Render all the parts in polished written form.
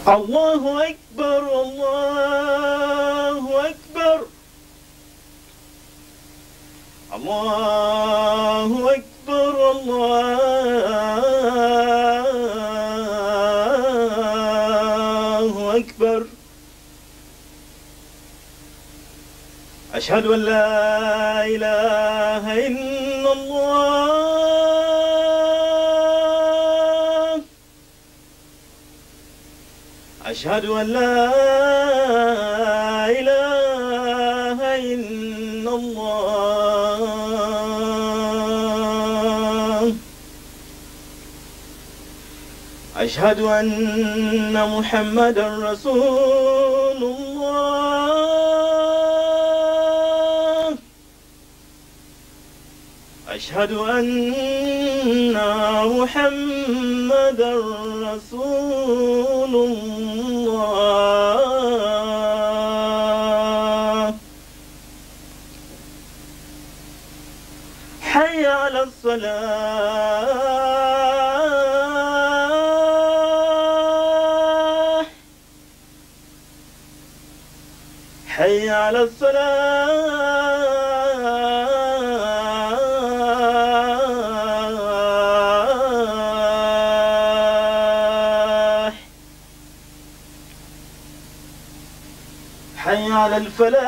الله أكبر الله أكبر الله أكبر الله أكبر. أشهد أن لا إله إلا الله. أشهد أن لا إله إلا الله. أشهد أن محمدا رسول الله. أشهد أن محمدا رسول الله. حي على الصلاة. حي على الصلاة. حي على الفلاح.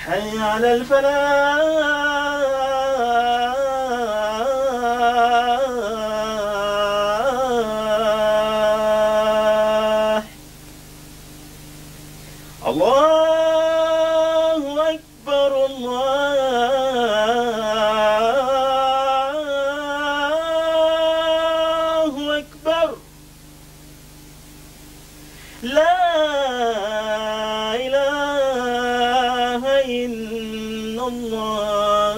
حي على الفلاح. الله أكبر الله أكبر. لا إله إلا الله.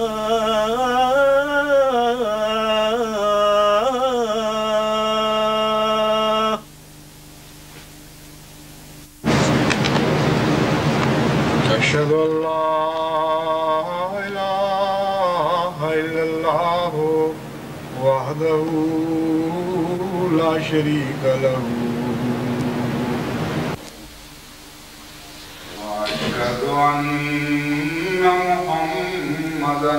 أشهد أن لا إله إلا الله وحده لا شريك له وأشهد أن محمدا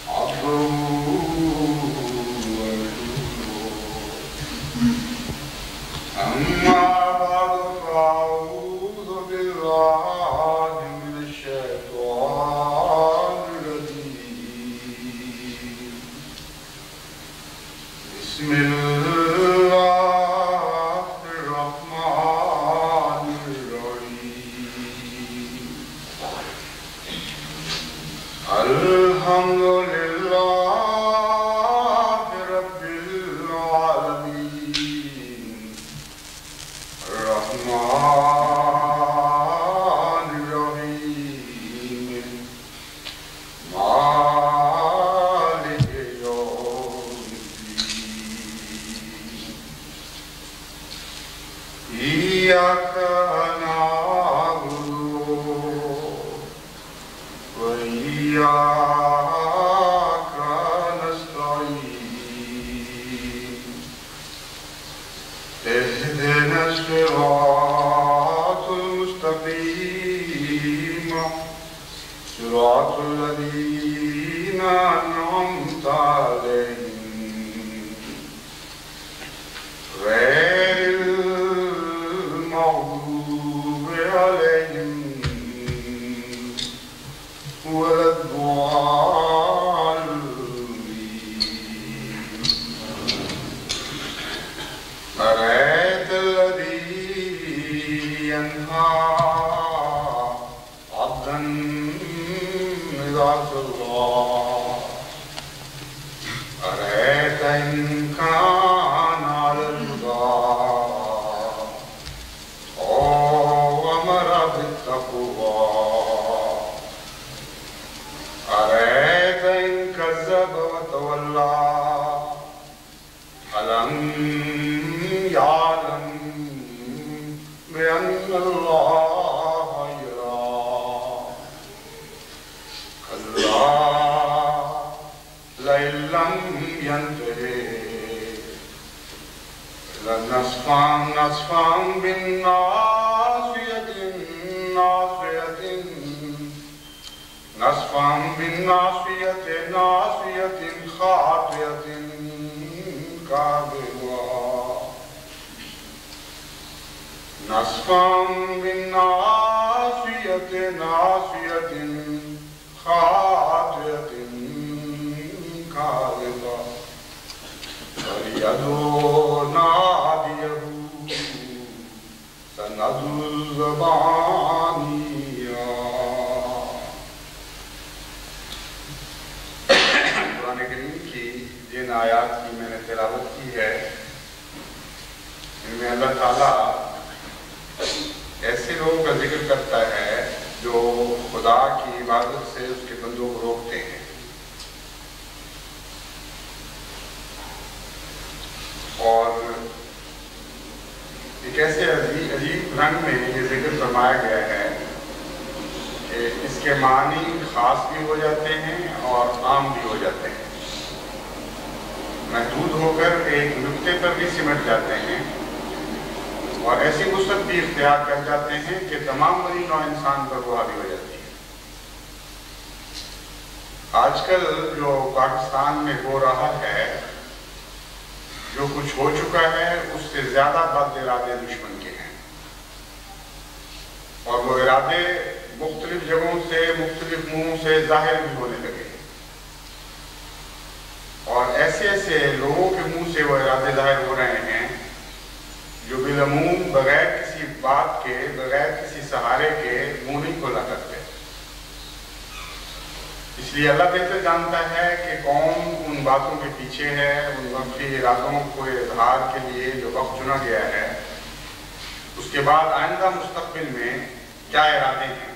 عبده ورسوله. أما بعد فأعوذ بالله من الشيطان الرجيم. بسم الله الرحمن الرحيم. الحمد لله رب العالمين الرحمن الرحيم مالك يوم الدين. إياك نعبد وإياك نستعين. اهدنا الصراط المستقيم صراط الذين أنعمت عليهم غير المغضوب عليهم ولا الضالين. أرأيت الذي ينهى عبدا إذا صلى. أرأيت إن كان على الهدى وأمر بالتقوى. أرأيت إن كذب وتولى. ألم يعلم لنصفا نصفا بالناصية ناصية نصفا بالناصية ناصية خاطئة كاذبة نصفا بالناصية ناصية خاطئة كاذبة فليدعو ناديه سندعو الزبانية. قرآن کریم کی جن آیات کی میں نے تلاوت کی ہے ان میں اللہ تعالیٰ ایسے لوگوں کا ذکر کرتا ہے جو خدا کی عبادت سے اس کے بندوں کو روکتے ہیں، اور ایک ایسے عجیب رنگ میں یہ ذکر فرمایا گیا ہے کہ اس کے معنی خاص بھی ہو جاتے ہیں اور عام بھی ہو جاتے ہیں، محدود ہو کر ایک نقطے پر بھی سمٹ جاتے ہیں اور ایسی وسعت بھی اختیار کر جاتے ہیں کہ تمام بنی نوع انسان پر وہ حاوی ہو جاتی ہے۔ آج کل جو پاکستان میں ہو رہا ہے، جو کچھ ہو چکا ہے، اس سے زیادہ بد ارادے دشمن کے ہیں، اور وہ ارادے مختلف جگہوں سے مختلف منہوں سے ظاہر بھی ہونے لگے، اور ایسے ایسے لوگوں کے منہ سے وہ ارادے ظاہر ہو رہے ہیں جو بالعموم بغیر کسی بات کے، بغیر کسی سہارے کے منہ نہیں کھولا کرتے۔ اس لیے اللہ بہتر جانتا ہے کہ کون ان باتوں کے پیچھے ہے، ان منفی ارادوں کو اظہار کے لیے جو وقت چنا گیا ہے، اس کے بعد آئندہ مستقبل میں کیا ارادے ہیں۔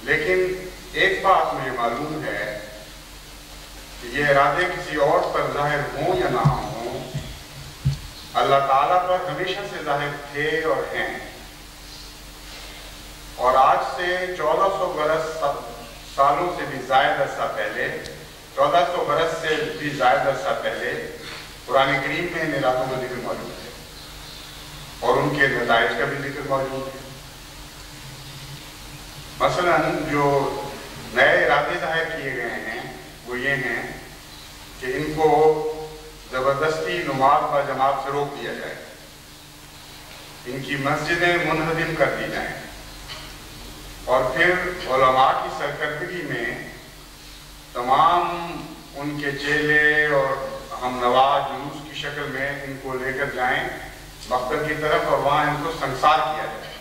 لیکن ایک بات مجھے معلوم ہے کہ یہ ارادے کسی اور پر ظاہر ہوں یا نہ ہوں، اللہ تعالیٰ پر ہمیشہ سے ظاہر تھے اور ہیں، اور آج سے 1400 برس سالوں سے بھی زائد عرصہ پہلے، 1400 برس سے بھی زائد عرصہ پہلے قرآن کریم میں ان ارادوں کا ذکر موجود ہے اور ان کے نتائج کا بھی ذکر موجود ہے۔ مثلا جو نئے ارادے ظاہر کیے گئے ہیں وہ یہ ہیں کہ ان کو زبردستی نماز با جماعت سے روک دیا جائے، ان کی مسجدیں منہدم کر دی جائیں، اور پھر علماء کی سرکردگی میں تمام ان کے چیلے اور ہم نوا جلوس کی شکل میں ان کو لے کر جائیں مقبر کی طرف، اور وہاں ان کو سنسار کیا جائے،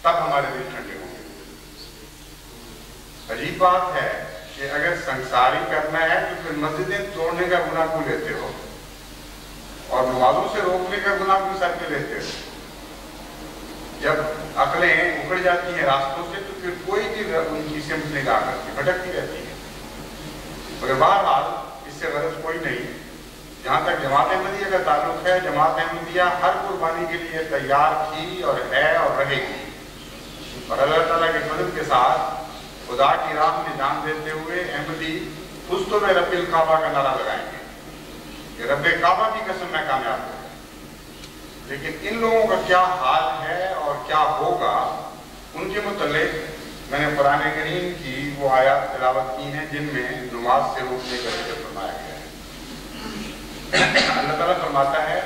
تب ہمارے دل ٹھنڈے ہوں گے۔ عجیب بات ہے کہ اگر سنساری کرنا ہے تو پھر مسجدیں توڑنے کا گناہ کیوں لیتے ہو، اور نمازوں سے روکنے کا گناہ کیوں سر پہ لیتے ہو؟ جب عقلیں اکھڑ جاتی ہیں راستوں سے تو پھر کوئی بھی ان کی سمت نہیں جا کرتی، بھٹکتی رہتی ہے۔ مگر بہرحال اس سے غرض کوئی نہیں۔ جہاں تک جماعت احمدیہ کا تعلق ہے، جماعت احمدیہ ہر قربانی کے لیے تیار تھی اور ہے اور رہے گی، اور اللہ تعالیٰ کے فضل کے ساتھ خدا کی راہ میں جان دیتے ہوئے احمدی فزت برب الکعبہ کا نعرہ لگائیں گے کہ رب کعبہ کی قسم میں کامیاب ہوں۔ لیکن ان لوگوں کا کیا حال ہے اور کیا ہوگا، ان کے متعلق میں نے قرآن کریم کی وہ آیات تلاوت کی ہیں جن میں نماز سے روکنے کا ذکر فرمایا گیا ہے۔ اللہ تعالیٰ فرماتا ہے،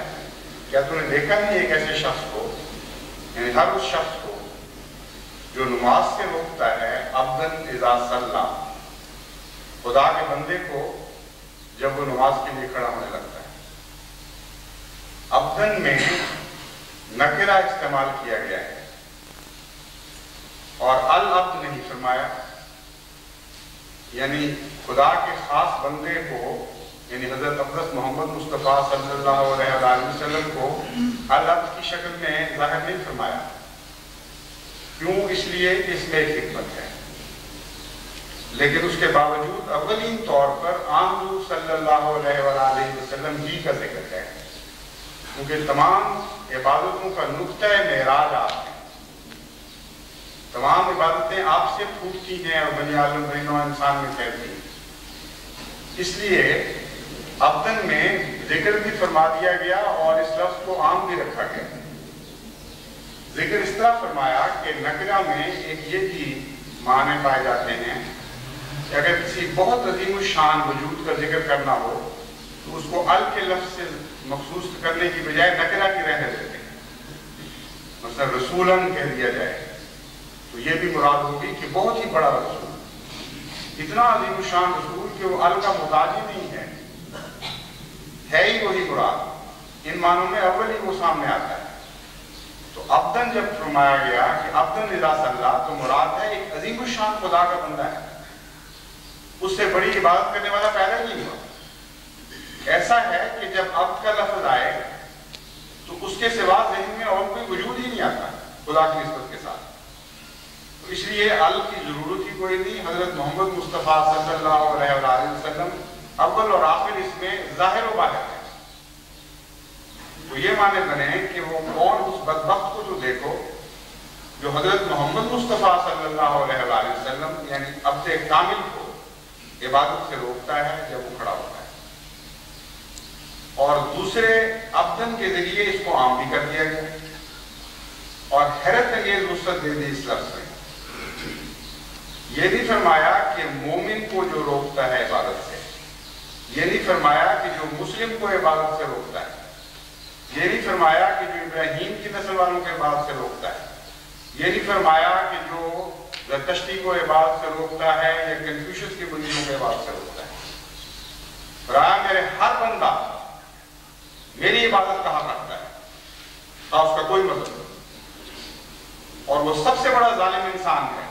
کیا تم نے دیکھا نہیں ایک ایسے شخص کو، یعنی ہر اس شخص کو جو نماز سے روکتا ہے، عبدن اذا صلی، خدا کے بندے کو جب وہ نماز کے لیے کھڑا ہونے لگتا ہے۔ عبدن میں نکرہ استعمال کیا گیا ہے اور العبد نہیں فرمایا، یعنی خدا کے خاص بندے کو، یعنی حضرت اقدس محمد مصطفیٰ صلی اللہ علیہ وسلم کو العبد کی شکل میں ظاہر نہیں فرمایا۔ کیوں؟ اس لیے اس میں ایک حکمت ہے، لیکن اس کے باوجود اولین طور پر حضور صلی اللہ علیہ وسلم ہی کا ذکر ہے، کیونکہ تمام عبادتوں کا نقطہ معراج آپ ہیں، تمام عبادتیں آپ سے پھوٹتی ہیں اور بنی عالم بنی نوع انسان میں پھیلتی ہیں۔ اس لیے ابدن میں ذکر بھی فرما دیا گیا اور اس لفظ کو عام بھی رکھا گیا۔ ذکر اس طرح فرمایا کہ نکرہ میں ایک یہ بھی معنی پائے جاتے ہیں کہ اگر کسی بہت عظیم الشان وجود کا ذکر کرنا ہو تو اس کو ال کے لفظ سے مخصوص کرنے کی بجائے نکرہ کی رہنے دیتے ہیں۔ مثلا رسولن کہہ دیا جائے تو یہ بھی مراد ہوگی کہ بہت ہی بڑا رسول، اتنا عظیم الشان رسول کہ وہ ال کا محتاج ہی نہیں ہے ہی وہی مراد۔ ان معنوں میں اول ہی وہ سامنے آتا ہے۔ تو عبدن جب فرمایا گیا کہ عبدن اذا صلی، تو مراد ہے ایک عظیم الشان خدا کا بندہ ہے، اس سے بڑی عبادت کرنے والا پیدا ہی نہیں ہوا۔ ایسا ہے کہ جب عبد کا لفظ آئے تو اس کے سوا ذہن میں اور کوئی وجود ہی نہیں آتا خدا کی نسبت کے ساتھ۔ تو اس لیے ال کی ضرورت ہی کوئی نہیں۔ حضرت محمد مصطفیٰ صلی اللہ علیہ وآلہ وسلم اول اور آخر اس میں ظاہر و باہر ہے۔ تو یہ معنی بنے کہ وہ کون اس بدبخت کو جو دیکھو جو حضرت محمد مصطفیٰ صلی اللہ علیہ وآلہ وسلم یعنی عبد کامل کو عبادت سے روکتا ہے جب وہ کھڑا ہوتا ہے، اور دوسرے عبدن کے ذریعے اس کو عام بھی کر دیا گیا اور حیرت انگیز وسعت دے دی اس لفظ میں۔ یہ نہیں فرمایا کہ مومن کو جو روکتا ہے عبادت سے، یہ نہیں فرمایا کہ جو مسلم کو عبادت سے روکتا ہے، یہ نہیں فرمایا کہ جو ابراہیم کی نسل والوں کے عبادت سے روکتا ہے، یہ نہیں فرمایا کہ جو زرتشتی کو عبادت سے روکتا ہے یا کنفیوشس کی بنیادوں کو عبادت سے روکتا ہے۔ فرمایا میرے ہر بندہ میری عبادت کا حق رکھتا ہے، اور اس کا کوئی مطلب نہیں، اور وہ سب سے بڑا ظالم انسان ہے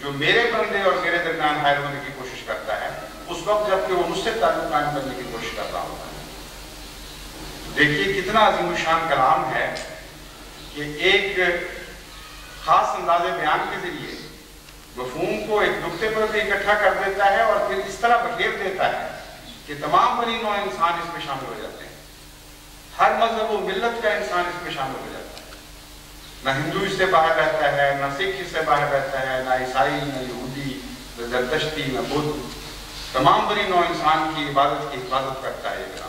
جو میرے بندے اور میرے درمیان حائل ہونے کی کوشش کرتا ہے اس وقت جبکہ وہ مجھ سے تعلق قائم کرنے کی کوشش کر رہا ہوتا ہے۔ دیکھیے کتنا عظیم الشان کلام ہے کہ ایک خاص انداز بیان کے ذریعے مفہوم کو ایک نقطے پر بھی اکٹھا کر دیتا ہے اور پھر اس طرح بکھیر دیتا ہے کہ تمام بنی نوع انسان اس میں شامل ہو جاتے ہیں، ہر مذہب و ملت کا انسان اس میں شامل ہو جاتا ہے۔ نہ ہندو اس سے باہر رہتا ہے، نہ سکھ اس سے باہر رہتا ہے، نہ عیسائی، نہ یہودی، نہ زرتشتی، نہ بدھ، تمام بنی نوع انسان کی عبادت کی حفاظت کرتا ہے۔ یہ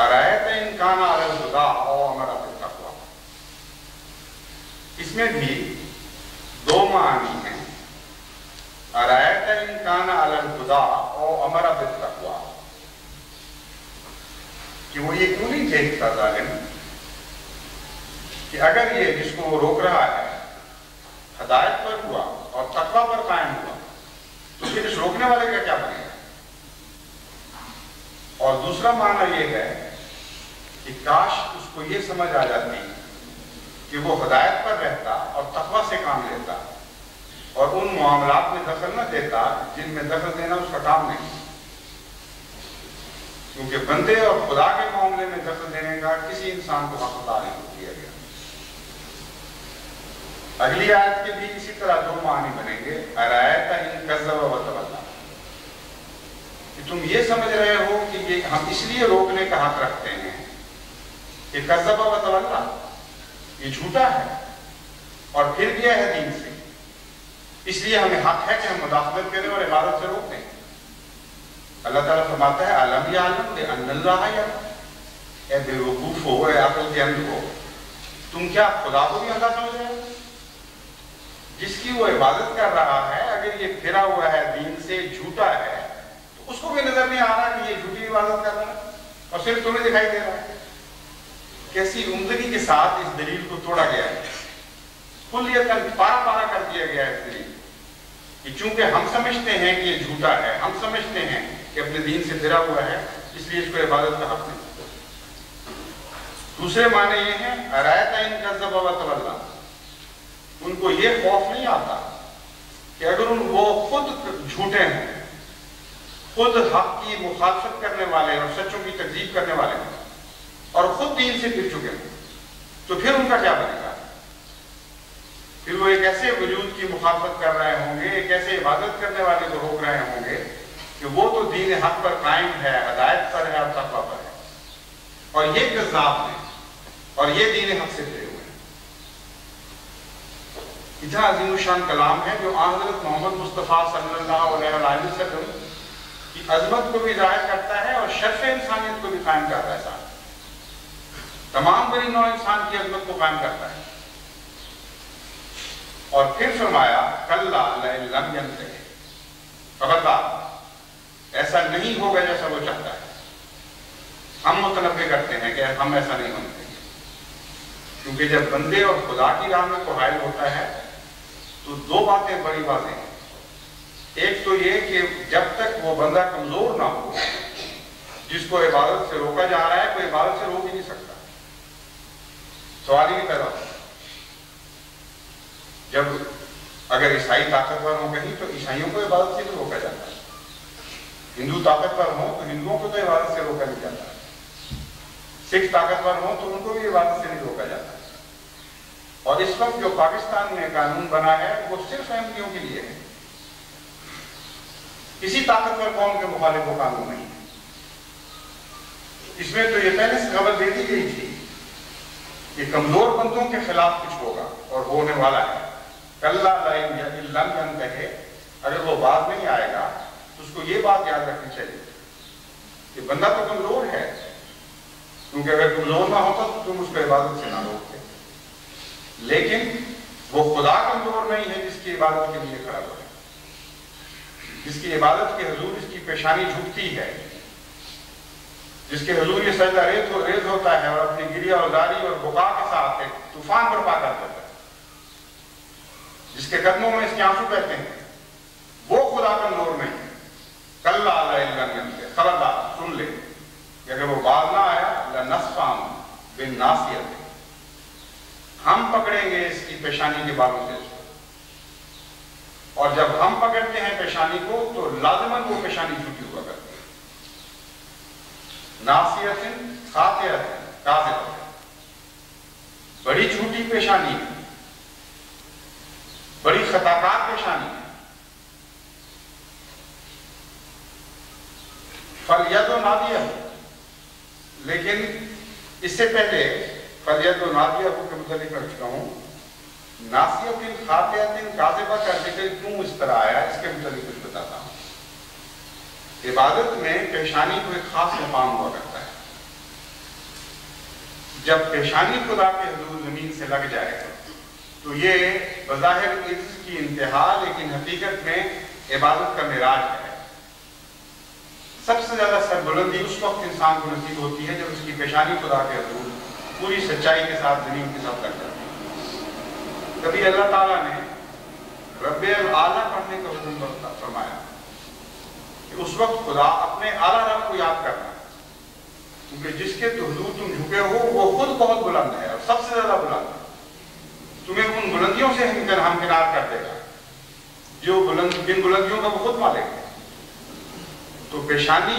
ارایت ان کان علی الہدی او امر بالتقوی، اس میں بھی دو معنی ہیں۔ ارایت ان کان علی الہدی او امر بالتقوی، کہ وہ یہ کیوں نہیں دیکھتا ظالم کہ اگر یہ جس کو وہ روک رہا ہے ہدایت پر ہوا اور تقوی پر قائم ہوا تو پھر اس روکنے والے کا کیا بنے گا؟ اور دوسرا معنی یہ ہے کہ کاش اس کو یہ سمجھ آ جاتی کہ وہ ہدایت پر رہتا اور تقوی سے کام لیتا اور ان معاملات میں دخل نہ دیتا جن میں دخل دینا اس کا کام نہیں، کیونکہ بندے اور خدا کے معاملے میں دخل دینے کا کسی انسان کو حق نہیں کیا گیا۔ اگلی آیت کے بھی اسی طرح دو معنی بنیں گے۔ ارایت ان کذب و تولی، کہ تم یہ سمجھ رہے ہو کہ یہ ہم اس لیے روکنے کا حق رکھتے ہیں کہ کذب و تولی یہ جھوٹا ہے اور پھر گیا ہے دین سے، اس لیے ہمیں حق ہے کہ ہم مداخلت کریں اور عبادت سے روک دیں۔ اللہ تعالیٰ فرماتا ہے علم یعلم بأن اللہ یعلم، اے بے وقوف ہو، اے عقل کے اندھ ہو، تم کیا خدا کو بھی اللہ سمجھ رہے ہو؟ جس کی وہ عبادت کر رہا ہے اگر یہ پھرا ہوا ہے دین سے، جھوٹا ہے، تو اس کو بھی نظر نہیں آ رہا کہ یہ جھوٹی عبادت کر رہا ہے اور صرف تمہیں دکھائی دے رہا ہے۔ کیسی عمدگی کے ساتھ اس دلیل کو توڑا گیا ہے، کلیتاً پارا پارا کر دیا گیا ہے اس دلیل کہ چونکہ ہم سمجھتے ہیں کہ یہ جھوٹا ہے، ہم سمجھتے ہیں کہ اپنے دین سے پھرا ہوا ہے، اس لیے اس کو عبادت کا حق نہیں۔ دوسرے معنی یہ ہیں ارایت ان کذب و تولی، ان کو یہ خوف نہیں آتا کہ اگر وہ خود جھوٹے ہیں، خود حق کی مخالفت کرنے والے اور سچوں کی تکذیب کرنے والے ہیں اور خود دین سے پھر چکے ہیں، تو پھر ان کا کیا بنے گا؟ پھر وہ ایک ایسے وجود کی مخالفت کر رہے ہوں گے، ایک ایسے عبادت کرنے والے کو روک رہے ہوں گے کہ وہ تو دین حق پر قائم ہے، ہدایت پر ہے اور تقویٰ پر ہے، اور یہ کذاب ہیں اور یہ دین حق سے پھرے ہوئے ہیں۔ اتنا عظیم الشان کلام ہے جو حضرت محمد مصطفیٰ صلی اللہ علیہ وسلم کی عظمت کو بھی ظاہر کرتا ہے اور شرف انسانیت کو بھی قائم کرتا ہے ساتھ، تمام بنی نوع انسان کی عظمت کو قائم کرتا ہے۔ اور پھر فرمایا کلا لئن لم ینتہ، خبردار ایسا نہیں ہوگا جیسا وہ چاہتا ہے۔ ہم متنبع کرتے ہیں کہ ہم ایسا نہیں ہونے دیں گے، کیونکہ جب بندے اور خدا کی راہ میں کو حائل ہوتا ہے تو دو باتیں بڑی واضح ہیں۔ ایک تو یہ کہ جب تک وہ بندہ کمزور نہ ہو، جس کو عبادت سے روکا جا رہا ہے، کوئی عبادت سے روک ہی نہیں سکتا، سوال ہی نہیں پیدا ہوتا۔ جب اگر عیسائی طاقتور ہوں کہیں تو عیسائیوں کو عبادت سے بھی روکا جاتا ہے، ہندو طاقتور ہوں تو ہندوؤں کو تو عبادت سے روکا نہیں جاتا، سکھ طاقتور ہوں تو ان کو بھی عبادت سے نہیں روکا جاتا۔ اور اس وقت جو پاکستان میں قانون بنا ہے وہ صرف احمدیوں کے لیے ہے، کسی طاقتور قوم کے مخالف وہ قانون نہیں ہے۔ اس میں تو یہ پہلے سے خبر دے دی گئی تھی کہ کمزور بندوں کے خلاف کچھ ہوگا اور ہونے والا ہے۔ کلا لئن لم ینتہ، اگر وہ بات نہیں آئے گا تو اس کو یہ بات یاد رکھنی چاہیے کہ بندہ تو کمزور ہے، کیونکہ اگر کمزور نہ ہوتا تو تم اس کو عبادت سے نہ روکتے، لیکن وہ خدا کمزور نہیں ہے جس کی عبادت کے لیے کھڑا ہوا ہے، جس کی عبادت کے حضور اس کی پیشانی جھکتی ہے، جس کے حضور یہ سجدہ ریز ہوتا ہے اور اپنی گریہ اور زاری اور بکا کے ساتھ ایک طوفان برپا کر دیتا ہے، جس کے قدموں میں اس کے آنسو بہتے ہیں، وہ خدا کمزور نہیں ہے۔ کلا لئن لم ینتہ، خبردار سن لے کہ اگر وہ باز نہ آیا لنسفعا بالناصیۃ، ہم پکڑیں گے اس کی پیشانی کے بالوں سے اس کو، اور جب ہم پکڑتے ہیں پیشانی کو تو لازماً وہ پیشانی جھوٹی ہوا کرتی ہے۔ ناصیۃ خاطئۃ کاذبۃ، بڑی جھوٹی پیشانی ہے، بڑی خطاکار پیشانی ہے۔ فَلْيَدْعُ نَادِيَهُ، لیکن اس سے پہلے فَلْيَدْعُ نَادِيَهُ کے متعلق کر چکا ہوں، ناصیۃ خاطئۃ کاذبہ کا ذکر کیوں اس طرح آیا اس کے متعلق کچھ بتاتا ہوں۔ عبادت میں پیشانی کو ایک خاص مقام ہوا کرتا ہے۔ جب پیشانی خدا کے حضور زمین سے لگ جائے تو یہ بظاہر عجز کی انتہا، لیکن حقیقت میں عبادت کا معراج ہے۔ سب سے زیادہ سربلندی اس وقت انسان کو نصیب ہوتی ہے جب اس کی پیشانی خدا کے حضور پوری سچائی کے ساتھ زمین کے ساتھ لگ جاتی ہے۔ کبھی اللہ تعالیٰ نے رب الاعلیٰ پڑھنے کا حکم فرمایا کہ اس وقت خدا اپنے اعلیٰ رب کو یاد کرنا، کیونکہ جس کے تو حضور تم جھکے ہو وہ خود بہت بلند ہے اور سب سے زیادہ بلند ہے، تمہیں ان بلندیوں سے ہمکنار کر دے گا جو جن بلندیوں کا وہ خود مالک ہے۔ تو پیشانی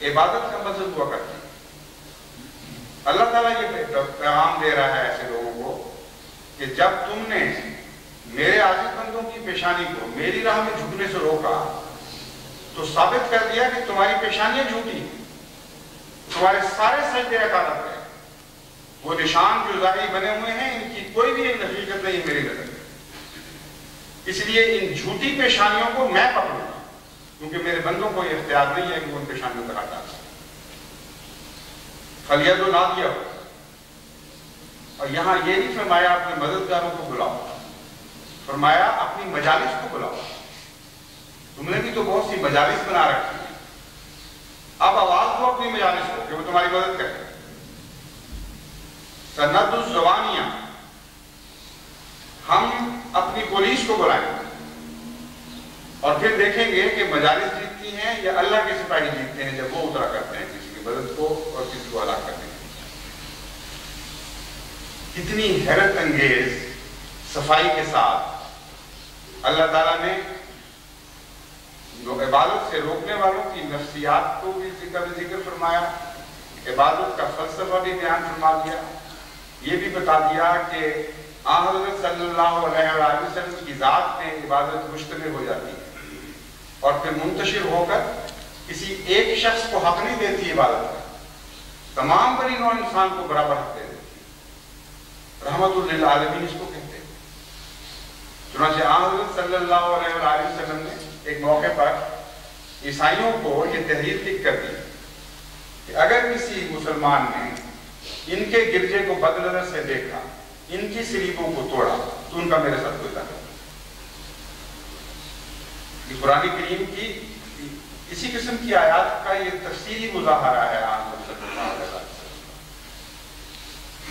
عبادت کا مظہر ہوا کرتی ہے۔ اللہ تعالیٰ یہ پیغام دے رہا ہے ایسے لوگوں کو کہ جب تم نے میرے عاجز بندوں کی پیشانی کو میری راہ میں جھکنے سے روکا تو ثابت کر دیا کہ تمہاری پیشانیاں جھوٹی ہیں، تمہارے سارے سجدے عقالت ہیں، وہ نشان جو ظاہری بنے ہوئے ہیں ان کی کوئی بھی حقیقت نہیں میری نظر میں، اس لیے ان جھوٹی پیشانیوں کو میں پکڑوں گا، کیونکہ میرے بندوں کو یہ اختیار نہیں ہے کہ وہ ان پیشانیوں کو ہٹا سکیں۔ فَلْيَدْعُ نَادِيَهُ، اور یہاں یہ نہیں فرمایا اپنے مددگاروں کو بلاؤ، فرمایا اپنی مجالس کو بلاؤ۔ تم نے بھی تو بہت سی مجالس بنا رکھی ہیں، اب آواز دو اپنی مجالس کو کہ وہ تمہاری مدد کرے۔ سَنَدُّ الزَّوَانِيَ، ہم اپنی پولیس کو بلائیں گے اور پھر دیکھیں گے کہ مجالس جیتتی ہیں یا اللہ کے سپاہی جیتتے ہیں جب وہ اترا کرتے ہیں کسی کی مدد کو اور کسی کو ہلاک کرنے کے لیے۔ کتنی حیرت انگیز صفائی کے ساتھ اللہ تعالیٰ نے عبادت سے روکنے والوں کی نفسیات کو بھی ذکر فرمایا، عبادت کا فلسفہ بھی بیان فرما دیا، یہ بھی بتا دیا کہ آن حضرت صلی اللہ علیہ وآلہ وسلم کی ذات میں عبادت مشتمل ہو جاتی ہے اور پھر منتشر ہو کر کسی ایک شخص کو حق نہیں دیتی عبادت کا، تمام بنی نوع انسان کو برابر حق دے دیتی ہے۔ رحمت للعالمین اس کو کہتے ہیں۔ چنانچہ آن حضرت صلی اللہ علیہ وآلہ وسلم نے ایک موقع پر عیسائیوں کو یہ تحریر لکھ کر دی کہ اگر کسی مسلمان نے ان کے گرجے کو بد نظر سے دیکھا، ان کی سلیبوں کو توڑا، تو ان کا میرے ساتھ کوئی تعلق نہیں۔ یہ قرآن کریم کی اسی قسم کی آیات کا یہ تفصیلی مظاہرہ ہے آن صلی اللہ علیہ وسلم۔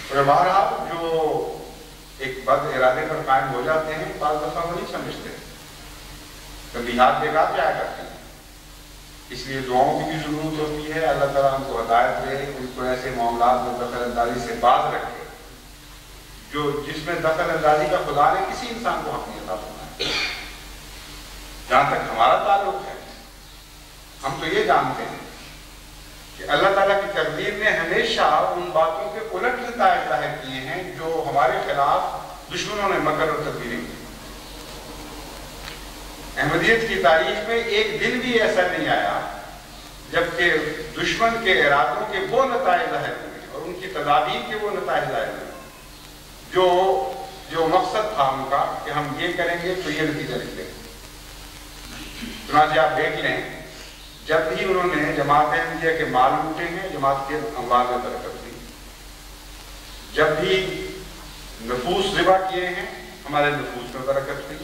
اور بہرحال جو ایک بد ارادے پر قائم ہو جاتے ہیں، بعض دفعہ وہ نہیں سمجھتے، کبھی ہاتھ بےگا جایا کرتے ہیں۔ اس لیے دعاؤں کی بھی ضرورت ہوتی ہے، اللہ تعالیٰ ان کو ہدایت دے، ان کو ایسے معاملات میں دخل اندازی سے باز رکھے جس میں دخل اندازی کا خدا نے کسی انسان کو حق نہیں عطا فرمایا۔ جہاں تک ہمارا تعلق ہے، ہم تو یہ جانتے ہیں کہ اللہ تعالیٰ کی تقدیر نے ہمیشہ ان باتوں کے الٹ نتائج ظاہر کیے ہیں جو ہمارے خلاف دشمنوں نے مکر اور تدبیریں کی۔ احمدیت کی تاریخ میں ایک دن بھی ایسا نہیں آیا جبکہ دشمن کے ارادوں کے وہ نتائج ظاہر ہوئے اور ان کی تدابیر کے وہ نتائج ظاہر ہوئے جو مقصد تھا ان کا کہ ہم یہ کریں گے تو یہ نتیجہ نکلے۔ چنانچہ آپ دیکھ لیں، جب بھی انہوں نے جماعت احمدیہ کے مال لوٹے ہیں، جماعت کے اموال میں برکت ہوئی۔ جب بھی نفوس ذبح کیے ہیں، ہمارے نفوس میں برکت ہوئی۔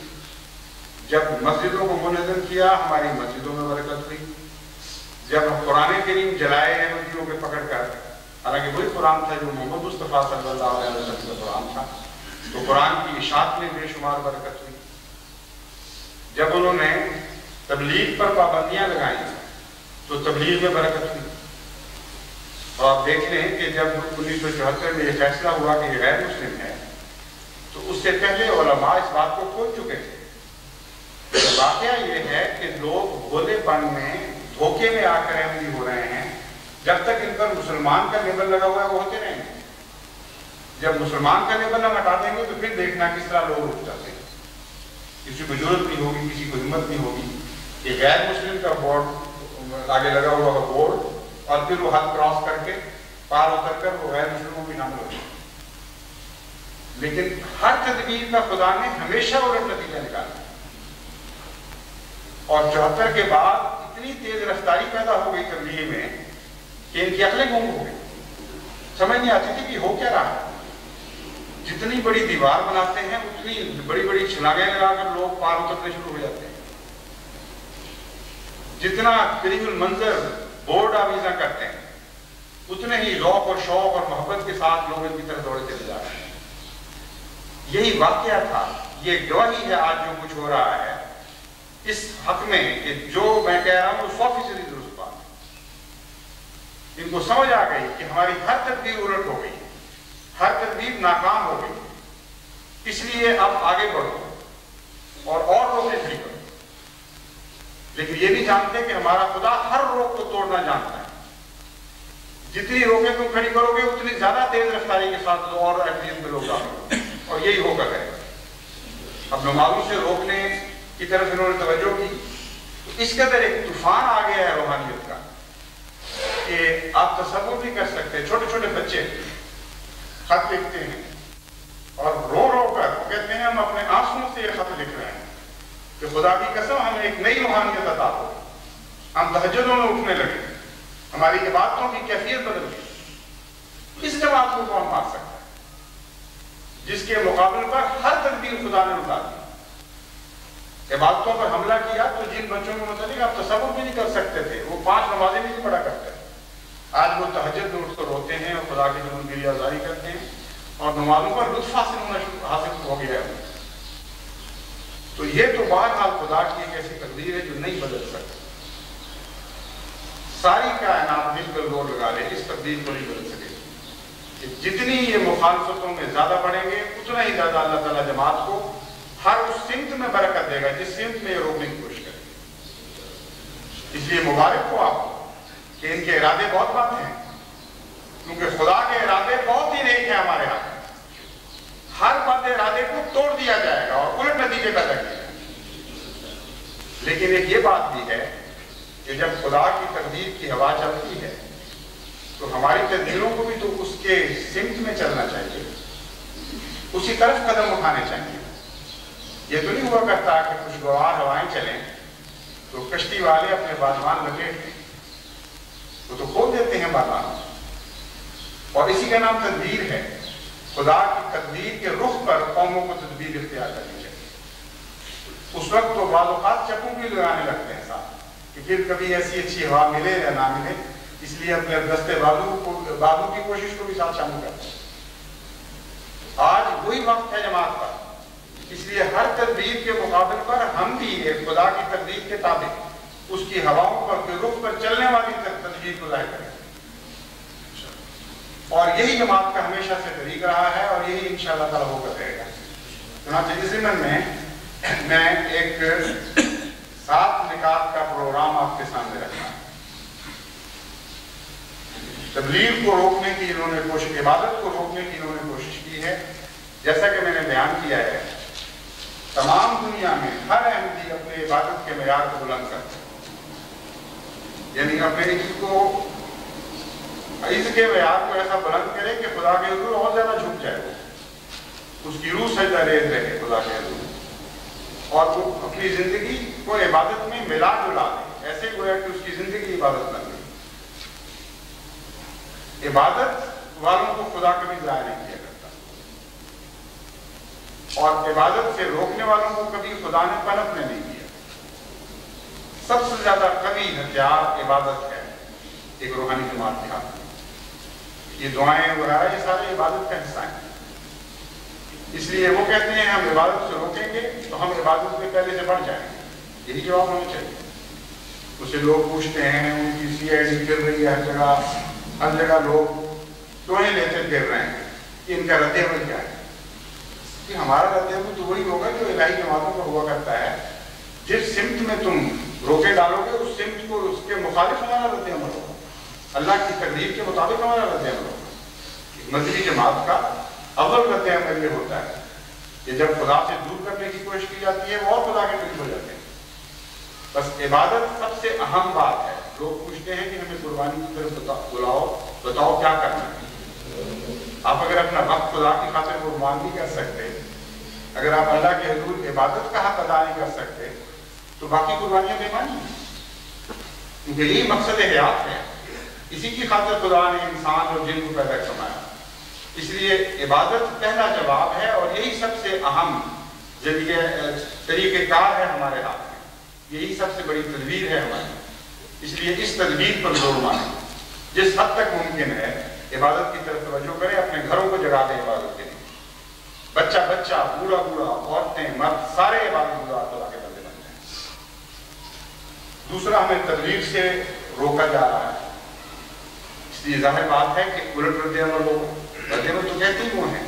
جب مسجدوں کو منظم کیا، ہماری مسجدوں میں برکت ہوئی۔ جب قرآن کریم جلائے احمدیوں کے پکڑ کر، حالانکہ وہی قرآن تھا جو محمد مصطفیٰ صلی اللہ علیہ وسلم کا قرآن تھا، تو قرآن کی اشاعت میں بے شمار برکت ہوئی۔ جب انہوں نے تبلیغ پر پابندیاں لگائیں تو تبلیغ میں برکت ہوئی۔ اور آپ دیکھ لیں کہ جب 1974 میں یہ فیصلہ ہوا کہ یہ غیر مسلم ہے، تو اس سے پہلے علماء اس بات کو کھول چکے تھے۔ واقعہ یہ ہے کہ لوگ بھولے پن میں، دھوکے میں آ کر احمدی ہو رہے ہیں۔ جب تک ان پر مسلمان کا لیبل لگا ہوا ہے وہ ہوتے رہیں گے۔ جب مسلمان کا لیبل ہم ہٹا دیں گے تو پھر دیکھنا کس طرح لوگ اٹھ جاتے ہیں۔ کسی کو ضرورت نہیں ہوگی، کسی کو ہمت نہیں ہوگی کہ غیر مسلم کا بورڈ آگے لگا ہوا ہے بورڈ، اور پھر وہ حد کراس کر کے پار اتر کر وہ غیر مسلموں کی شامل ہوگی۔ لیکن ہر تدبیر کا خدا نے ہمیشہ الٹ نتیجہ نکالا۔ اور 74 کے بعد اتنی تیز رفتاری پیدا ہو گئی تبلیغ میں کہ ان کی عقلیں گم ہو گئی، سمجھ نہیں آتی تھی کہ ہو کیا رہا ہے۔ جتنی بڑی دیوار بناتے ہیں اتنی بڑی بڑی چھلاگیں لگا کر لوگ پار اترنے شروع ہو جاتے ہیں۔ جتنا قریب المنظر بورڈ آویزاں کرتے ہیں اتنے ہی ذوق اور شوق اور محبت کے ساتھ لوگ ان کی طرف دوڑے چلے جا رہے ہیں۔ یہی واقعہ تھا، یہ گواہی ہے آج جو کچھ ہو رہا ہے اس حق میں کہ جو میں کہہ رہا ہوں وہ 100% درست بات ہے۔ ان کو سمجھ آ گئی کہ ہماری ہر تدبیر الٹ ہو گئی، ہر تدبیر ناکام ہو گئی، اس لیے اب آگے بڑھو اور روکے کھڑی کرو۔ لیکن یہ نہیں جانتے کہ ہمارا خدا ہر روک کو توڑنا جانتا ہے۔ جتنی روکیں تم کھڑی کرو گے اتنی زیادہ تیز رفتاری کے ساتھ اور احمدیت میں لوگ آتے ہیں، اور یہی ہوگا کرے گا۔ اب نمازوں سے روکنے کی طرف انہوں نے توجہ کی تو اس قدر ایک طوفان آ گیا ہے روحانیت کا کہ آپ تصور بھی کر سکتے ہیں۔ چھوٹے چھوٹے بچے خط لکھتے ہیں اور رو رو کر کہتے ہیں ہم اپنے آنسوؤں سے یہ خط لکھ رہے ہیں کہ خدا کی قسم ہمیں ایک نئی روحانیت عطا ہو، ہم تہجدوں میں اٹھنے لگے، ہماری عبادتوں کی کیفیت بدل گئی۔ اس جماعت کو کون مار سکتا ہے جس کے مقابلے پر ہر تدبیر خدا نے اٹھا دی؟ عبادتوں پر حملہ کیا تو جن بچوں کے متعلق آپ تصور بھی نہیں کر سکتے تھے، وہ 5 نمازیں بھی نہیں پڑھا کرتے، آج وہ تہجد میں اٹھ کر روتے ہیں اور خدا کی جنون گیری آزاری کرتے ہیں اور نمازوں پر لطف حاصل ہو گیا ہے۔ تو یہ تو بہرحال خدا کی ایک ایسی تقدیر ہے جو نہیں بدل سکتی۔ ساری کائنات مل کر زور لگا لے، اس تقدیر کو نہیں بدل سکے کہ جتنی یہ مخالفتوں میں زیادہ بڑھیں گے اتنا ہی زیادہ اللہ تعالیٰ جماعت کو ہر اس سمت میں برکت دے گا جس سمت میں یہ روکنے کی کوشش کرے گی۔ اس لیے مبارک ہو آپ کو کہ ان کے ارادے بہت بات ہیں، کیونکہ خدا کے ارادے بہت ہی نیک ہیں ہمارے ہاتھ میں۔ ہر بد ارادے کو توڑ دیا جائے گا اور الٹ نتیجے پیدا کیے جائیں گے۔ لیکن ایک یہ بات بھی ہے کہ جب خدا کی تقدیر کی ہوا چلتی ہے تو ہماری تدبیروں کو بھی تو اس کے سمت میں چلنا چاہیے، اسی طرف قدم اٹھانے چاہیے۔ یہ تو نہیں ہوا کرتا کہ خوشگوار ہوائیں چلیں تو کشتی والے اپنے بازوان لپیٹتے ہیں، وہ تو کھول دیتے ہیں بازوان، اور اسی کا نام تدبیر ہے۔ خدا کی تدبیر کے رخ پر قوموں کو تدبیر اختیار کرنی چاہیے۔ اس وقت تو بعض اوقات چپو بھی لگانے لگتے ہیں ساتھ کہ پھر کبھی ایسی اچھی ہوا ملے یا نہ ملے، اس لیے اپنے دستے بازو کی کوشش کو بھی ساتھ شامل کرتے ہیں۔ آج وہی وقت ہے جماعت کا، اس لیے ہر تدبیر کے مقابل پر ہم بھی ایک خدا کی تدبیر کے تابع اس کی ہواؤں پر کے رخ پر چلنے والی تدبیر کو ظاہر کریں، اور یہی جماعت کا ہمیشہ سے طریق رہا ہے، اور یہی انشاءاللہ تعالیٰ ہوتا رہے گا۔ چنانچہ اس ضمن میں ایک 7 نکات کا پروگرام آپ کے سامنے رکھا ہے۔ تبلیغ کو روکنے کی انہوں نے کوشش، عبادت کو روکنے کی انہوں نے کوشش کی ہے۔ جیسا کہ میں نے بیان کیا ہے، تمام دنیا میں ہر احمدی اپنے عبادت کے معیار کو بلند کرتے ہیں، یعنی اپنے عز کے معیار کو ایسا بلند کرے کہ خدا کے حضور اور زیادہ جھک جائے، اس کی روح سجدہ ریز رہے خدا کے حضور، اور وہ اپنی زندگی کو عبادت میں ملا جلا دے، ایسے گویا کہ اس کی زندگی عبادت بن گئی۔ عبادت والوں کو خدا کبھی ضائع نہیں کیا کرتا، اور عبادت سے روکنے والوں کو کبھی خدا نے پنپنے نہیں کیا۔ سب سے زیادہ قوی ہتھیار عبادت ہے ایک روحانی جماعت کے ہاتھ میں۔ یہ دعائیں وغیرہ یہ سارے عبادت کا حصہ ہیں، اس لیے وہ کہتے ہیں ہم عبادت سے روکیں گے تو ہم عبادت میں پہلے سے بڑھ جائیں گے، یہی جواب ہونا چاہیے۔ اس سے لوگ پوچھتے ہیں، ان کی CID پھر رہی ہے ہر جگہ لوگ ٹوہیں لیتے پھر رہے ہیں کہ ان کا رد عمل کیا ہے؟ کہ ہمارا رد عمل تو وہی ہوگا جو الہی جماعتوں کا ہوا کرتا ہے۔ جس سمت میں تم روکے ڈالو گے اس سمت کو، اس کے مخالف ہمارا رد عمل ہوگا، اللہ کی تقدیر کے مطابق ہمارا رد عمل ہوگا۔ مذہبی جماعت کا اول رد عمل یہ ہوتا ہے کہ جب خدا سے دور کرنے کی کوشش کی جاتی ہے وہ اور خدا کے قریب ہو جاتے ہیں۔ بس عبادت سب سے اہم بات ہے۔ لوگ پوچھتے ہیں کہ ہمیں قربانی کی طرف بتاؤ کیا کرنا ہے۔ آپ اگر اپنا وقت خدا کی خاطر قربان نہیں کر سکتے، اگر آپ اللہ کے حضور عبادت کا حق ادا نہیں کر سکتے تو باقی قربانیاں بے معنی ہیں، کیونکہ یہی مقصد حیات ہے، اسی کی خاطر خدا نے انسان اور جن کو پیدا فرمایا۔ اس لیے عبادت پہلا جواب ہے، اور یہی سب سے اہم طریقہ کار ہے ہمارے ہاتھ میں، یہی سب سے بڑی تدبیر ہے ہماری۔ اس لیے اس تدبیر پر زور مانیں، جس حد تک ممکن ہے عبادت کی طرف توجہ کریں، اپنے گھروں کو جگا دیں عبادت کے لیے۔ بچہ بوڑھا عورتیں مرد سارے عبادت گزار خدا کے بندے بن جائیں۔ دوسرا، ہمیں تبلیغ سے روکا جا رہا ہے، اس لیے ظاہر بات ہے کہ الٹ رد عمل ہوگا۔ رد عمل تو کہتے ہی وہ ہیں،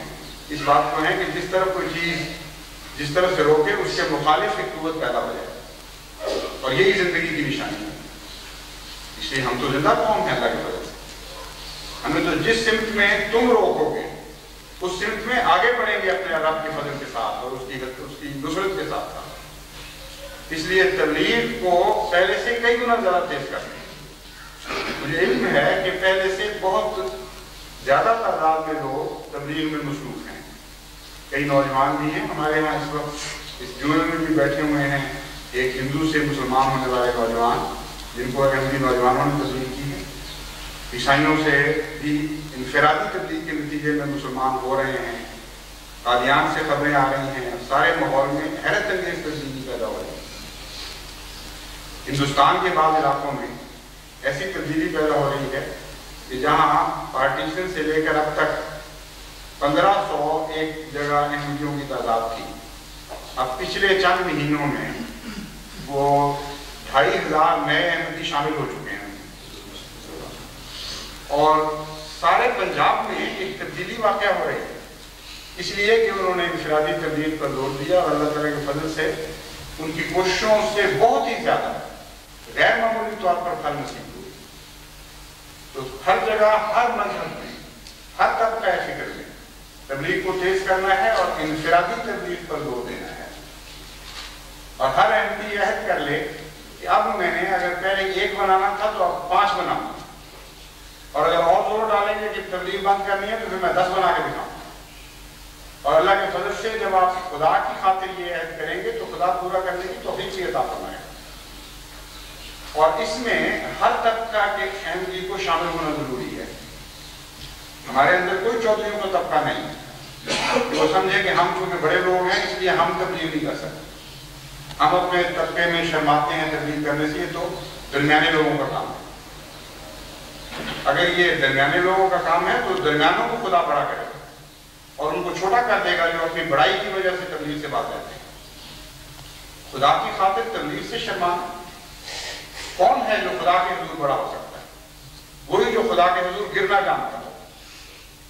اس بات کو ہے کہ جس طرف کوئی چیز جس طرف سے روکے اس کے مخالف ایک قوت پیدا ہو جائے، اور یہی زندگی کی نشانی ہے۔ اس لیے ہم تو زندہ قوم ہیں اللہ کی وجہ سے، ہمیں تو جس سمت میں تم روکو گے اس سمت میں آگے بڑھیں گے اپنے رب کے فضل کے ساتھ اور اس کی نصرت کے ساتھ ساتھ۔ اس لیے تبلیغ کو پہلے سے کئی گنا زیادہ تیز کریں۔ مجھے علم ہے کہ پہلے سے بہت زیادہ تعداد میں لوگ تبلیغ میں مصروف ہیں، کئی نوجوان بھی ہیں ہمارے یہاں اس وقت اس جمعے میں بھی بیٹھے ہوئے ہیں، ایک ہندو سے مسلمان ہونے والے نوجوان جن کو احمدی نوجوانوں نے تبلیغ کی ہے، عیسائیوں سے بھی انفرادی تبلیغ کے نتیجے میں مسلمان ہو رہے ہیں، قادیان سے خبریں آ رہی ہیں، سارے ماحول میں حیرت انگیز تبدیلی پیدا ہو رہی ہے۔ ہندوستان کے بعض علاقوں میں ایسی تبدیلی پیدا ہو رہی ہے کہ جہاں پارٹیشن سے لے کر اب تک 1500 ایک جگہ احمدیوں کی تعداد تھی، اب پچھلے چند مہینوں میں وہ 2500 نئے احمدی شامل ہو چکے ہیں، اور سارے پنجاب میں ایک تبدیلی واقع ہو رہی ہے، اس لیے کہ انہوں نے انفرادی تبلیغ پر زور دیا اور اللہ تعالیٰ کے فضل سے ان کی کوششوں سے بہت ہی زیادہ غیر معمولی طور پر پھل نصیب ہوئی۔ تو ہر جگہ، ہر مذہب میں، ہر طبقہ فکر میں تبلیغ کو تیز کرنا ہے اور انفرادی تبلیغ پر زور دینا ہے، اور ہر احمدی عہد کر لے کہ اب میں نے اگر پہلے 1 بنانا تھا تو اب 5 بناؤں گا، اور اگر اور زور ڈالیں گے کہ تبلیغ بند کرنی ہے تو پھر میں 10 بنا کے دکھاؤں گا۔ اور اللہ کے فضل سے جب آپ خدا کی خاطر یہ عہد کریں گے تو خدا پورا کرنے کی توفیق بھی عطا فرمائے گا۔ اور اس میں ہر طبقہ کے احمدی کو شامل ہونا ضروری ہے. ہمارے اندر کوئی چودھریوں کا طبقہ نہیں وہ سمجھے کہ ہم چونکہ بڑے لوگ ہیں اس لیے ہم تبلیغ نہیں کر سکتے. ہم اپنے طبقے میں شرماتے ہیں تبلیغ کرنے سے. یہ تو درمیانے لوگوں کا کام ہے. اگر یہ درمیانے لوگوں کا کام ہے تو درمیانوں کو خدا بڑا کرے گا اور ان کو چھوٹا کر دے گا جو اپنی بڑائی کی وجہ سے تبلیغ سے بات کرتے ہیں. خدا کی خاطر تبلیغ سے شرمانا. کون ہے جو خدا کے حضور بڑا ہو سکتا ہے؟ وہی جو خدا کے حضور گرنا جانتا ہو.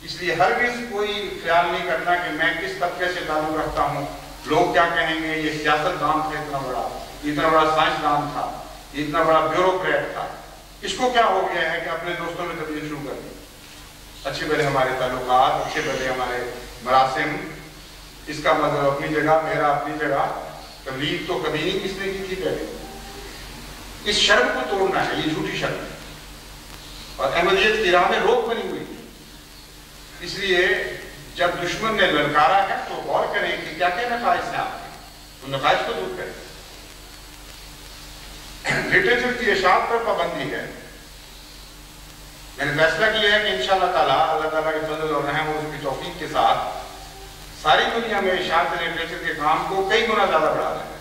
اس لیے ہرگز کوئی خیال نہیں کرنا کہ میں کس طبقے سے تعلق رکھتا ہوں, لوگ کیا کہیں گے, یہ سیاست دان تھا اتنا بڑا سائنسدان تھا, اتنا بڑا بیوروکریٹ تھا. اس کو کیا ہو گیا ہے کہ اپنے دوستوں میں تبلیغ شروع کر دی. اچھے بھلے ہمارے تعلقات, اچھے بھلے ہمارے مراسم, اس کا مطلب اپنی جگہ, میرا اپنی جگہ. تبلیغ تو کبھی نہیں کس نے کی تھی پہلے. اس شرط کو توڑنا ہے, یہ جھوٹی شرط ہے اور احمدیت کی راہ میں روک بنی ہوئی ہے. اس لیے جب دشمن نے للکارا ہے تو غور کریں کہ کیا کیا نقائص ہیں آپ کے, ان نقائص کو دور کریں. لٹریچر کی اشاعت پر پابندی ہے. میں نے فیصلہ کیا ہے کہ انشاءاللہ تعالیٰ اللہ تعالیٰ کے فضل اور رحم اور اس کی توفیق کے ساتھ ساری دنیا میں اشاعت لٹریچر کے کام کو کئی گنا زیادہ بڑھا رہے ہیں.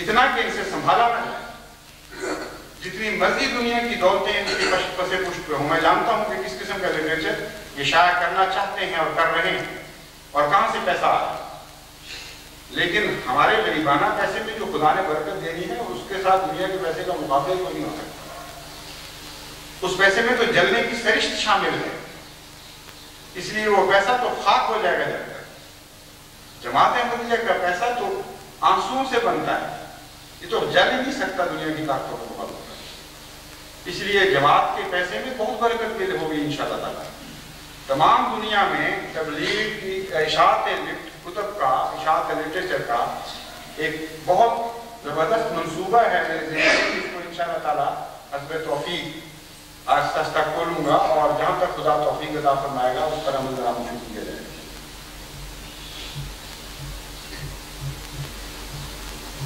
اتنا کہ اسے سنبھالا نہ جائے. جتنی مرضی دنیا کی دولتیں ان کی پسے پشت پہ ہوں, میں جانتا ہوں کہ کس قسم کا لٹریچر یہ شائع کرنا چاہتے ہیں اور کر رہے ہیں اور کہاں سے پیسہ آ رہا ہے. لیکن ہمارے غریبانہ پیسے میں جو خدا نے برکت دینی ہے اس کے ساتھ دنیا کے پیسے کا مقابلہ کوئی نہیں ہو سکتا. اس پیسے میں تو جلنے کی سرشت شامل ہے. اس لیے وہ پیسہ تو خاک ہو جائے گا جب تک. جماعت احمدیہ کا پیسہ تو آنسوؤں سے بنتا ہے, یہ تو جل ہی نہیں سکتا دنیا کی طاقتوں کو مقابلہ. اس لیے جماعت کے پیسے میں بہت برکت پیدا ہوگی انشاءاللہ تعالیٰ. تمام دنیا میں تبلیغ کی اشاعت کتب کا, اشاعت لٹریچر کا ایک بہت زبردست منصوبہ ہے میرے ذہن میں, جس کو انشاءاللہ تعالیٰ حسب توفیق آہستہ آہستہ کھولوں گا اور جہاں تک خدا توفیق عطا فرمائے گا اس پر عمل درآمد شروع کیا جائے گا.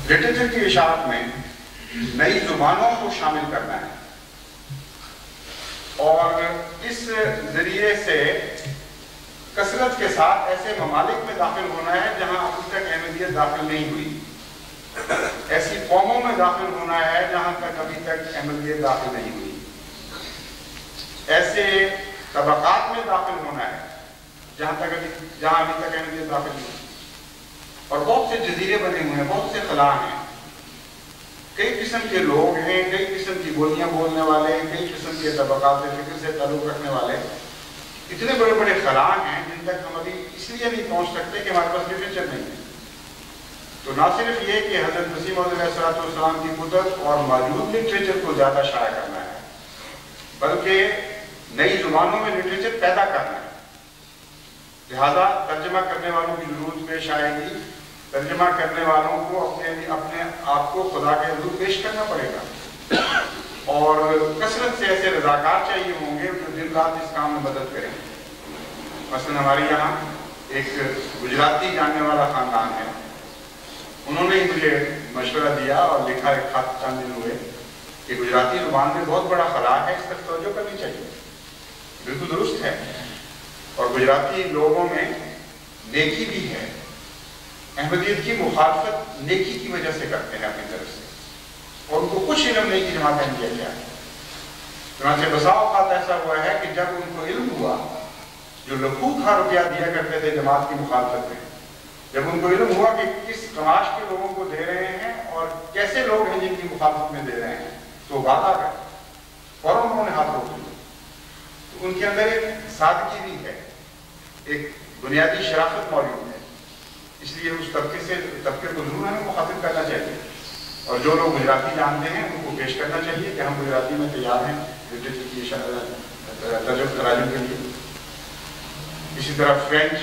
لٹریچر کی اشاعت میں نئی زبانوں کو شامل کرنا ہے اور اس ذریعے سے کثرت کے ساتھ ایسے ممالک میں داخل ہونا ہے جہاں ابھی تک احمدیت داخل نہیں ہوئی, ایسی قوموں میں داخل ہونا ہے جہاں تک ابھی تک احمدیت داخل نہیں ہوئی, ایسے طبقات میں داخل ہونا ہے جہاں ابھی تک احمدیت داخل نہیں ہوئی. اور بہت سے جزیرے بنے ہوئے ہیں, بہت سے خلا ہیں, کئی قسم کے لوگ ہیں, کئی قسم کی بولیاں بولنے والے, کئی قسم کے طبقات فکر سے تعلق رکھنے والے. اتنے بڑے بڑے خلا ہیں جن تک ہم ابھی اس لیے نہیں پہنچ سکتے کہ ہمارے پاس لٹریچر نہیں ہے. تو نہ صرف یہ کہ حضرت مسیح موعود علیہ السلام کی قدرت اور موجود لٹریچر کو زیادہ شائع کرنا ہے, بلکہ نئی زبانوں میں لٹریچر پیدا کرنا ہے. لہذا ترجمہ کرنے والوں کی ضرورت پیش آئے گی. ترجمہ کرنے والوں کو اپنے آپ کو خدا کے حضور پیش کرنا پڑے گا اور کثرت سے ایسے رضاکار چاہیے ہوں گے جو دن رات اس کام میں مدد کریں. مثلا ہمارے یہاں ایک گجراتی جاننے والا خاندان ہے, انہوں نے مجھے مشورہ دیا اور لکھا ایک خط چند دن ہوئے کہ گجراتی زبان میں بہت بڑا خلا ہے, اس پر توجہ کرنی چاہیے. بالکل درست ہے, اور گجراتی لوگوں میں نیکی بھی ہے. احمدیت کی مخالفت نیکی کی وجہ سے کرتے ہیں اپنی طرف سے, اور ان کو کچھ علم نہیں کہ جماعت احمدیہ کیا ہے. چنانچہ بسا اوقات ایسا ہوا ہے کہ جب ان کو علم ہوا, جو لاکھوں روپیہ دیا کرتے تھے جماعت کی مخالفت میں, جب ان کو علم ہوا کہ کس کماش کے لوگوں کو دے رہے ہیں اور کیسے لوگ ہیں جن کی مخالفت میں دے رہے ہیں, تو بات آ گئی, فوراً انہوں نے ہاتھ روک دیا. تو ان کے اندر ایک سادگی بھی ہے, ایک بنیادی شرافت موجود ہے. اس لیے اس طبقے کو ضرور ہمیں مخاطب کرنا چاہیے, اور جو لوگ گجراتی جانتے ہیں ان کو پیش کرنا چاہیے کہ ہم گجراتی میں تیار ہیں لٹریچر کی تراجم کے لیے. اسی طرح فرینچ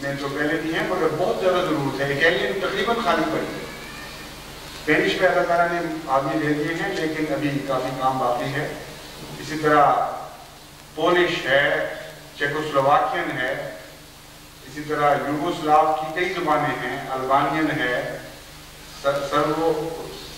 میں تو پہلے بھی ہیں مگر بہت زیادہ ضرورت ہے. اٹیلین تقریباً خالی پڑی ہے, اسپینش میں اللہ تعالیٰ نے آدمی دے دیے ہیں لیکن ابھی کافی کام باقی ہے. اسی طرح پولش ہے, چیکوسلوواکین ہے, اسی طرح یوگوسلاو کی کئی زبانیں ہیں, البانین ہے,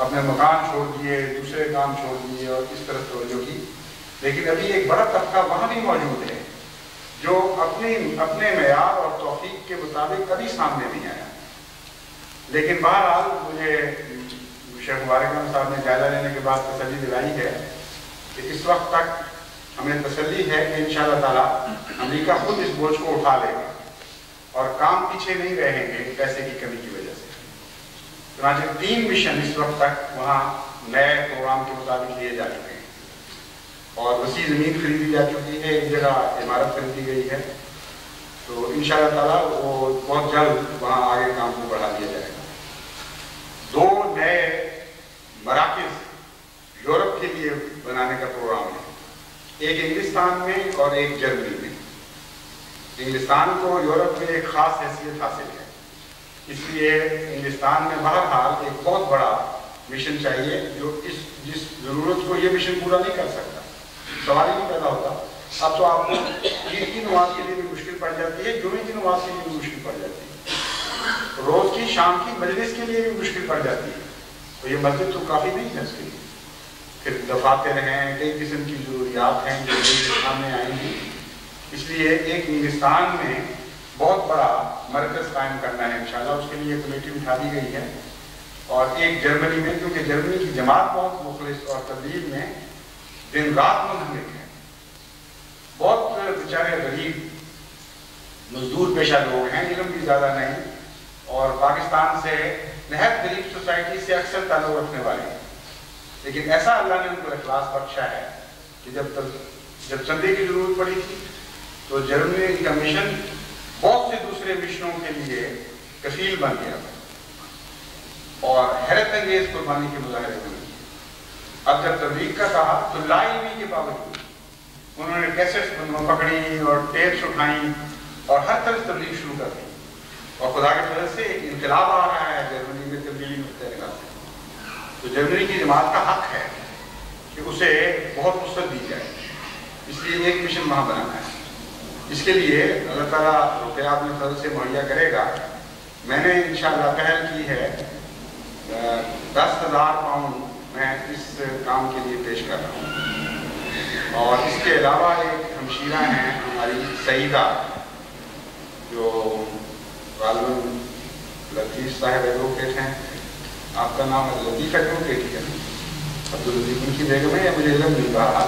اپنے مکان چھوڑ دیے، دوسرے کام چھوڑ دیے اور اس طرح توجہ کی. لیکن ابھی ایک بڑا طبقہ وہاں بھی موجود ہے جو اپنے معیار اور توفیق کے مطابق ابھی سامنے نہیں آیا. لیکن بہرحال مجھے شیخ مبارک احمد صاحب نے جائزہ لینے کے بعد تسلی دلائی ہے کہ اس وقت تک ہمیں تسلی ہے کہ انشاءاللہ تعالیٰ امریکہ خود اس بوجھ کو اٹھا لے گا اور کام پیچھے نہیں رہیں گے پیسے کی کمی کی وجہ سے. چنانچہ 3 مشن اس وقت تک وہاں نئے پروگرام کے مطابق لیے جا چکے ہیں اور وسیع زمین خریدی جا چکی ہے، ایک جگہ عمارت خریدی گئی ہے. تو انشاءاللہ تعالیٰ وہ بہت جلد وہاں آگے کام کو بڑھا دیا جائے گا. 2 نئے مراکز یورپ کے لیے بنانے کا پروگرام ہے، ایک انگلستان میں اور ایک جرمنی میں. انگلستان کو یورپ میں ایک خاص حیثیت حاصل ہے، اس لیے انگلستان میں بہرحال ایک بہت بڑا مشن چاہیے جو جس ضرورت کو یہ مشن پورا نہیں کر سکتا. سوال ہی نہیں پیدا ہوتا. اب تو آپ کو عید کی نماز کے لیے بھی مشکل پڑ جاتی ہے، جمعے کی نماز کے لیے بھی مشکل پڑ جاتی ہے، روز کی شام کی مجلس کے لیے بھی مشکل پڑ جاتی ہے. تو یہ مسجد تو کافی نہیں ہے اس کے لیے. پھر دفاتر ہیں، کئی قسم کی ضروریات ہیں جو سامنے آئیں گی. اس لیے ایک انگلستان میں بہت بڑا مرکز قائم کرنا ہے انشاءاللہ، اس کے لیے کمیٹی بٹھا دی گئی ہے. اور ایک جرمنی میں، کیونکہ جرمنی کی جماعت بہت مخلص اور تبلیغ میں دن رات منہمک ہے. بہت بیچارے غریب مزدور پیشہ لوگ ہیں، علم بھی زیادہ نہیں اور پاکستان سے نہایت غریب سوسائٹی سے اکثر تعلق رکھنے والے ہیں. لیکن ایسا اللہ نے ان کو اخلاص بخشا ہے کہ جب چندے کی ضرورت پڑی تھی تو جرمنی کا مشن بہت سے دوسرے مشنوں کے لیے کفیل بن گیا اور حیرت انگیز قربانی کے مظاہرے ہوئے. اب جب تبلیغ کا کہا تو لا علمی کے باوجود انہوں نے کیسٹس پکڑی اور ٹیپس اٹھائیں اور ہر طرح تبلیغ شروع کر دی. اور خدا کے فضل سے انقلاب آ رہا ہے جرمنی میں تبدیلی نقطۂ نگاہ سے. تو جرمنی کی جماعت کا حق ہے کہ اسے بہت وسعت دی جائے، اس لیے ایک مشن وہاں بنانا ہے. اس کے لیے اللہ تعالیٰ روپیہ اپنے فضل سے مہیا کرے گا. میں نے انشاءاللہ پہل کی ہے 10,000 پاؤنڈ میں اس کام کے لیے پیش کر رہا ہوں. اور اس کے علاوہ ایک ہمشیرہ ہیں ہماری سعیدہ جو غالباً لطیف صاحب ایڈوکیٹ ہیں. آپ کا نام لطیف ایڈوکیٹ ہی ہے؟ عبداللطیف ان کی بیگم ہے یا مجھے علم نہیں رہا؟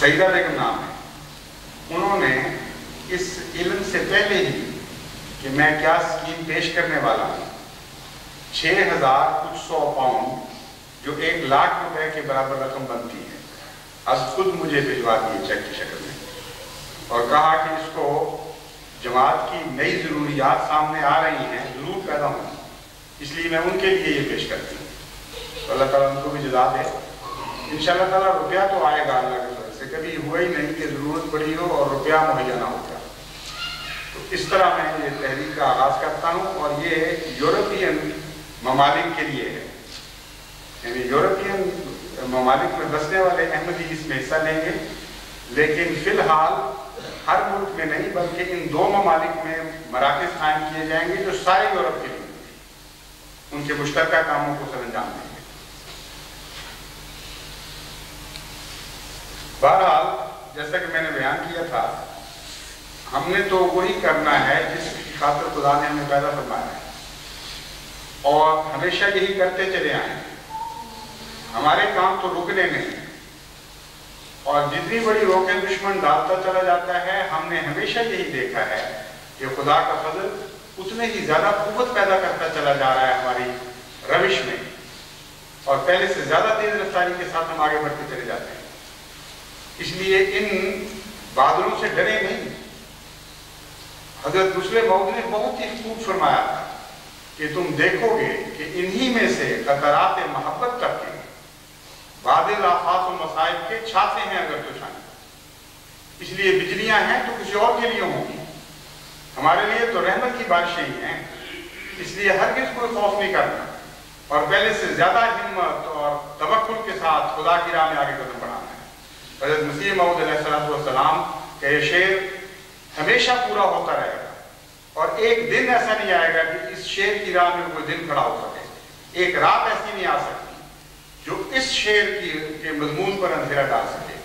سعیدہ بیگم نام ہے. انہوں نے اس علم سے پہلے ہی کہ میں کیا اسکیم پیش کرنے والا ہوں 6,100 پاؤنڈ جو 1 لاکھ روپے کے برابر رقم بنتی ہے اب خود مجھے بھجوا دیے چیک کی شکل میں اور کہا کہ اس کو جماعت کی نئی ضروریات سامنے آ رہی ہیں، ضرور پیدا ہوں، اس لیے میں ان کے لیے یہ پیش کرتی ہوں. تو اللہ تعالیٰ ان کو بھی جزا دے. انشاءاللہ تعالیٰ روپیہ تو آئے گا اللہ کے فضل سے. کبھی ہوا ہی نہیں کہ ضرورت پڑی ہو اور روپیہ مہیا نہ ہوتا. تو اس طرح میں یہ تحریک کا آغاز کرتا ہوں اور یہ یورپین ممالک کے لیے ہے. یعنی یورپین ممالک میں بسنے والے احمدی اس میں حصہ لیں گے، لیکن فی الحال ہر ملک میں نہیں بلکہ ان 2 ممالک میں مراکز قائم کیے جائیں گے جو سارے یورپ کے لیے ان کے مشترکہ کاموں کو سر انجام دیں گے. بہرحال جیسا کہ میں نے بیان کیا تھا، ہم نے تو وہی کرنا ہے جس کی خاطر خدا نے ہمیں پیدا فرمایا ہے اور ہمیشہ یہی کرتے چلے آئے ہیں. ہمارے کام تو رکنے نہیں اور جتنی بڑی روکیں دشمن ڈالتا چلا جاتا ہے. ہم نے ہمیشہ یہی دیکھا ہے کہ خدا کا فضل اتنے ہی زیادہ قوت پیدا کرتا چلا جا رہا ہے ہماری روش میں اور پہلے سے زیادہ تیز رفتاری کے ساتھ ہم آگے بڑھتے چلے جاتے ہیں. اس لیے ان بادلوں سے ڈرے نہیں. حضرت مسلم موعود نے بہت ہی خوب فرمایا تھا کہ تم دیکھو گے کہ انہی میں سے قطرات محبت تک کے بادل آفات و مصائب کے چھاتے ہیں اگر تو چھانے. اس لیے بجلیاں ہیں تو کسی اور کے لیے ہوں گی، ہمارے لیے تو رحمت کی بارشیں ہی ہیں. اس لیے ہرگز کوئی خوف نہیں کرنا اور پہلے سے زیادہ ہمت اور توکل کے ساتھ خدا کی راہ میں آگے قدم بڑھانا ہے. حضرت مسیح موعود علیہ السلام کا یہ شعر ہمیشہ پورا ہوتا رہے گا اور ایک دن ایسا نہیں آئے گا کہ اس شعر کی راہ میں کوئی دن کھڑا ہو سکے ایک رات ایسی نہیں آ سکتی جو اس شعر کے مضمون پر اندھیرا ڈال سکے.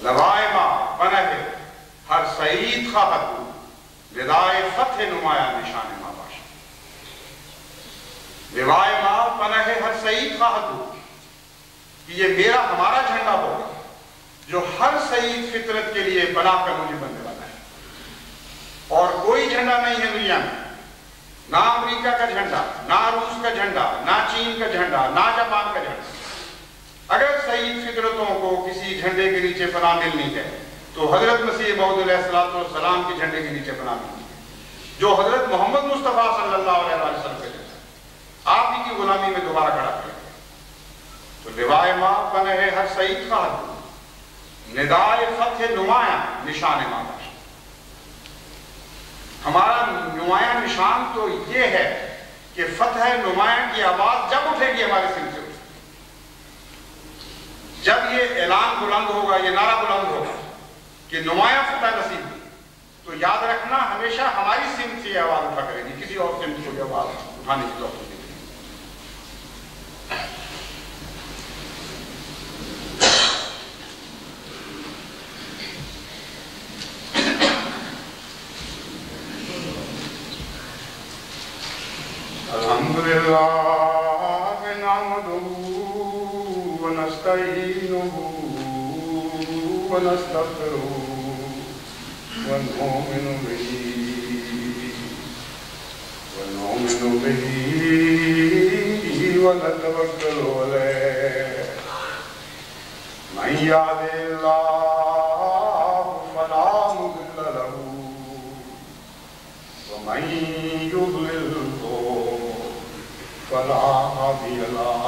لوائے ماں پنہ ہر سعید خواہد ندائے فتح نمایاں نشان ماں باشد. لوائے ماں پنہ ہر سعید خواہد کہ یہ میرا ہمارا جھنڈا ہوگا جو ہر سعید فطرت کے لیے پناہ کا موجب بننے والا ہے. اور کوئی جھنڈا نہیں ہے دنیا میں، نہ امریکہ کا جھنڈا، نہ روس کا جھنڈا، نہ چین کا جھنڈا، نہ جاپان کا جھنڈا. اگر سعید فطرتوں کو کسی جھنڈے کے نیچے پناہ ملنی ہے تو حضرت مسیح موعود علیہ السلام کے جھنڈے کے نیچے پناہ ملنی ہے، جو حضرت محمد مصطفیٰ صلی اللہ علیہ وسلم کے جھنڈا آپ ہی کی غلامی میں دوبارہ کھڑا کیا. تو لوائے ماں پنہ ہر سعید خواہد ندائے فتح نمایاں نشان ماں باشد. ہمارا نمایاں نشان تو یہ ہے کہ فتح نمایاں کی آواز جب اٹھے گی ہمارے سندھ سے، جب یہ اعلان بلند ہوگا، یہ نعرہ بلند ہوگا کہ نمایاں فتح نصیب ہوئی، تو یاد رکھنا ہمیشہ ہماری سمت سے یہ آواز اٹھا کرے گی، کسی اور سمت کو یہ آواز اٹھانے کی ضرورت نہیں. الحمدللہ نحمدہ ونستعینہ ونستغفرہ ونؤمن بہ ونتوکل علیہ. من یہد اللہ فلا مضل لہ ومن یضلل فلا هادي له.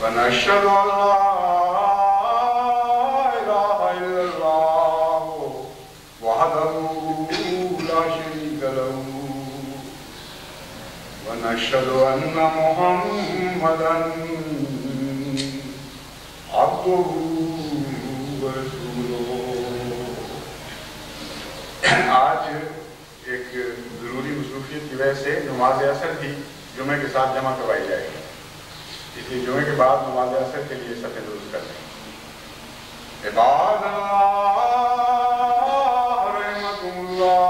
ونشهد أن لا إله إلا الله وحده لا شريك له ونشهد أن محمدا عبده ورسوله. آج ایک ضروری مصروفیت کی وجہ سے نماز عصر بھی جمعے کے ساتھ جمع کروائی جائے گی، اس لیے جمعے کے بعد نماز عصر کے لیے صفیں درست کر لیں. عباد اللہ رحمکم اللہ،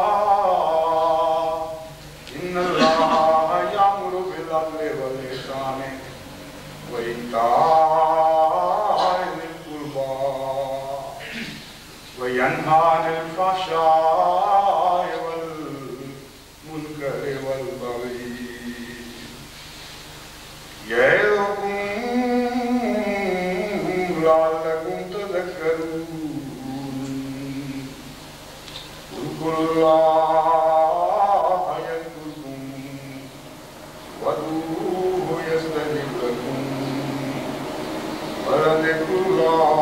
ان اللہ یامر بالعدل والإحسان وإیتاء ذی القربى وینہی عن الفحشاء والمنکر والبغی یعظکم لعلکم تذکرون. اذکروا اللہ یذکرکم وادعوہ یستجب لکم ولذکر اللہ